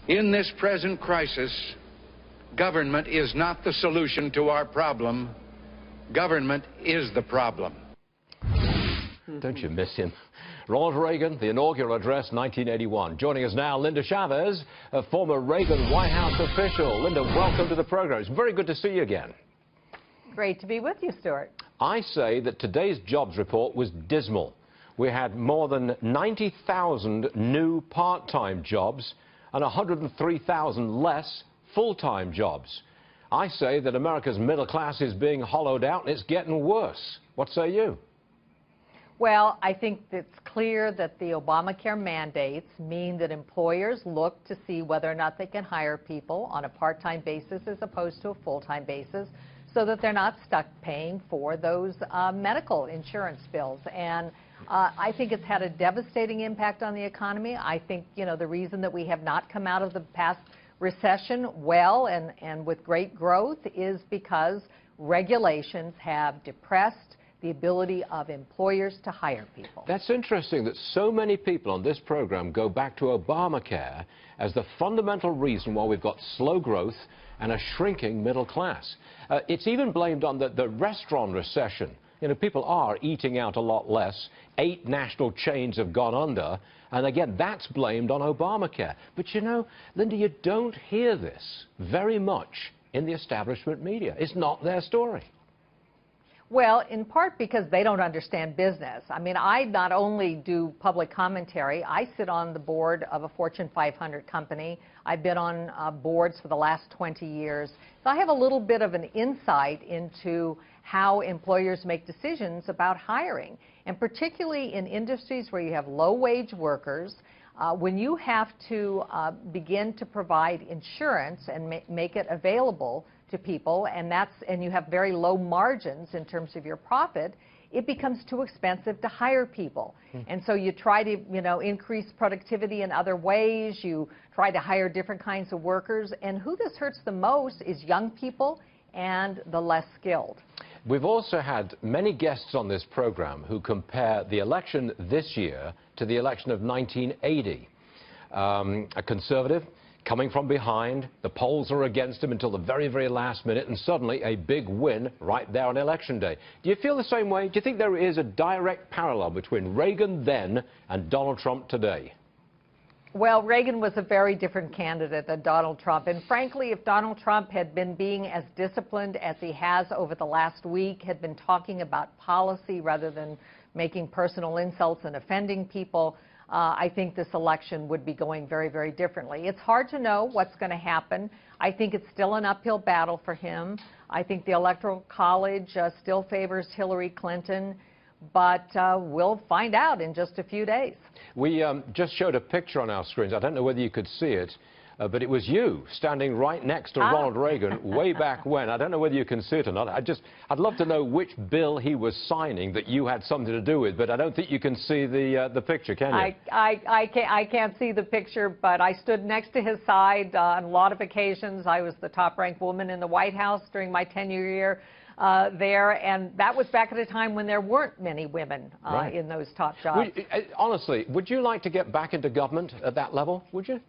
In this present crisis, government is not the solution to our problem. Government is the problem. Don't you miss him? Ronald Reagan, the inaugural address, 1981. Joining us now, Linda Chavez, a former Reagan White House official. Linda, welcome to the program. It's very good to see you again. Great to be with you, Stuart. I say that today's jobs report was dismal. We had more than 90,000 new part-time jobs and 103,000 less full-time jobs. I say that America's middle class is being hollowed out and it's getting worse. What say you? Well, I think it's clear that the Obamacare mandates mean that employers look to see whether or not they can hire people on a part-time basis as opposed to a full-time basis, so that they're not stuck paying for those medical insurance bills. And I think it's had a devastating impact on the economy. I think, the reason that we have not come out of the past recession well and with great growth is because regulations have depressed the ability of employers to hire people. That's interesting that so many people on this program go back to Obamacare as the fundamental reason why we've got slow growth and a shrinking middle class. It's even blamed on the restaurant recession. People are eating out a lot less. 8 national chains have gone under. And again, that's blamed on Obamacare. But Linda, you don't hear this very much in the establishment media. It's not their story. Well, in part because they don't understand business. I mean, I not only do public commentary, I sit on the board of a Fortune 500 company. I've been on boards for the last 20 years. So I have a little bit of an insight into how employers make decisions about hiring. And particularly in industries where you have low-wage workers, when you have to begin to provide insurance and make it available to people, and you have very low margins in terms of your profit, it becomes too expensive to hire people. And so you try to, increase productivity in other ways. You try to hire different kinds of workers. And who this hurts the most is young people and the less skilled. We've also had many guests on this program who compare the election this year to the election of 1980. A conservative coming from behind, the polls are against him until the very, very last minute, and suddenly a big win right there on election day. Do you feel the same way? Do you think there is a direct parallel between Reagan then and Donald Trump today? Well, Reagan was a very different candidate than Donald Trump. And frankly, if Donald Trump had been being as disciplined as he has over the last week, had been talking about policy rather than making personal insults and offending people, I think this election would be going very, very differently. It's hard to know what's going to happen. I think it's still an uphill battle for him. I think the Electoral College still favors Hillary Clinton, but we'll find out in just a few days. We just showed a picture on our screens. I don't know whether you could see it, but it was you standing right next to Ronald Reagan way back when. I don't know whether you can see it or not. I'd love to know which bill he was signing that you had something to do with, but I don't think you can see the picture, can you? I can't see the picture, but I stood next to his side on a lot of occasions. I was the top-ranked woman in the White House during my tenure year there, and that was back at a time when there weren't many women in those top jobs. Honestly, would you like to get back into government at that level? Would you?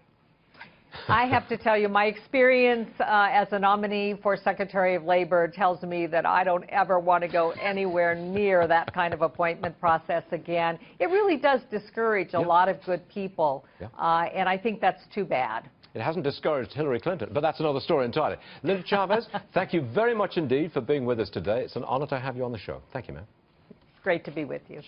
I have to tell you, my experience as a nominee for Secretary of Labor tells me that I don't ever want to go anywhere near that kind of appointment process again. It really does discourage a lot of good people, and I think that's too bad. It hasn't discouraged Hillary Clinton, but that's another story entirely. Linda Chavez, thank you very much indeed for being with us today. It's an honor to have you on the show. Thank you, ma'am. Great to be with you.